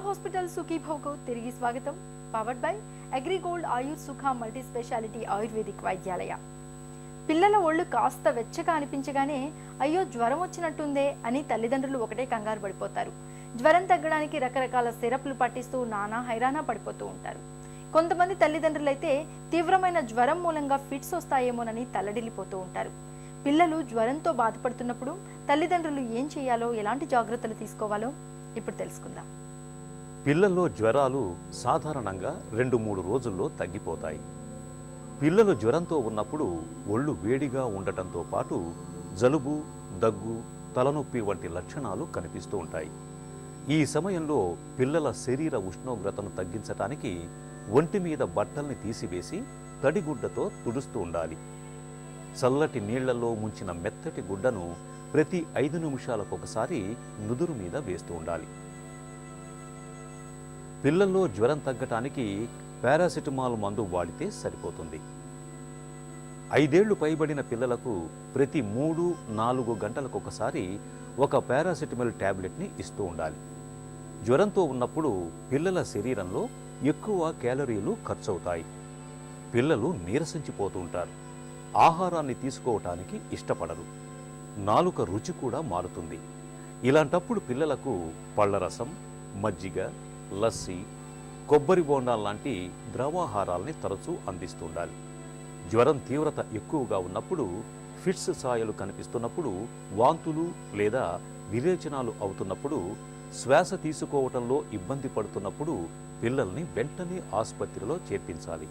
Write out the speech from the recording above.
Hospital సుఖీభవకు తిరిగి స్వాగతం. Powered by AgriGold ఆయుర్ సుఖ మల్టీ స్పెషాలిటీ ఆయుర్వేదిక్ వైద్యాలయ. పిల్లల ఒళ్ళు కాస్త వెచ్చగా అనిపించగానే అయ్యో జ్వరం వచ్చినట్టుందే అని తల్లిదండ్రులు ఒకటే కంగారు పడిపోతారు. జ్వరం తగ్గడానికి రకరకాల సిరప్లు పట్టిస్తూ నానా హైరానా పడిపోతూ ఉంటారు. కొంతమంది తల్లిదండ్రులైతే తీవ్రమైన జ్వరం మూలంగా ఫిట్స్ వస్తాయేమోనని తల్లడిల్లిపోతూ ఉంటారు. పిల్లలు జ్వరంతో బాధపడుతున్నప్పుడు తల్లిదండ్రులు ఏం చేయాలో, ఎలాంటి జాగ్రత్తలు తీసుకోవాలో ఇప్పుడు తెలుసుకుందాం. పిల్లల్లో జ్వరాలు సాధారణంగా 2-3 రోజుల్లో తగ్గిపోతాయి. పిల్లలు జ్వరంతో ఉన్నప్పుడు ఒళ్ళు వేడిగా ఉండటంతో పాటు జలుబు, దగ్గు, తలనొప్పి వంటి లక్షణాలు కనిపిస్తూ ఉంటాయి. ఈ సమయంలో పిల్లల శరీర ఉష్ణోగ్రతను తగ్గించటానికి ఒంటి మీద బట్టల్ని తీసివేసి తడిగుడ్డతో తుడుస్తూ ఉండాలి. చల్లటి నీళ్లలో ముంచిన మెత్తటి గుడ్డను ప్రతి 5 నిమిషాలకొకసారి నుదురు మీద వేస్తూ ఉండాలి. పిల్లల్లో జ్వరం తగ్గటానికి పారాసిటమాల్ మందు వాడితే సరిపోతుంది. 5 ఏళ్లు పైబడిన పిల్లలకు ప్రతి 3-4 గంటలకొకసారి ఒక పారాసిటమాల్ టాబ్లెట్ని ఇస్తూ ఉండాలి. జ్వరంతో ఉన్నప్పుడు పిల్లల శరీరంలో ఎక్కువ క్యాలరీలు ఖర్చవుతాయి. పిల్లలు నీరసించిపోతూ ఉంటారు. ఆహారాన్ని తీసుకోవటానికి ఇష్టపడరు. నాలుక రుచి కూడా మారుతుంది. ఇలాంటప్పుడు పిల్లలకు పళ్ళరసం, మజ్జిగ, లస్సీ, కొబ్బరి బోండాల లాంటి ద్రవాహారాల్ని తరచూ అందిస్తుండాలి. జ్వరం తీవ్రత ఎక్కువగా ఉన్నప్పుడు, ఫిట్స్ ఛాయలు కనిపిస్తున్నప్పుడు, వాంతులు లేదా విరేచనాలు అవుతున్నప్పుడు, శ్వాస తీసుకోవటంలో ఇబ్బంది పడుతున్నప్పుడు పిల్లల్ని వెంటనే ఆసుపత్రిలో చేర్పించాలి.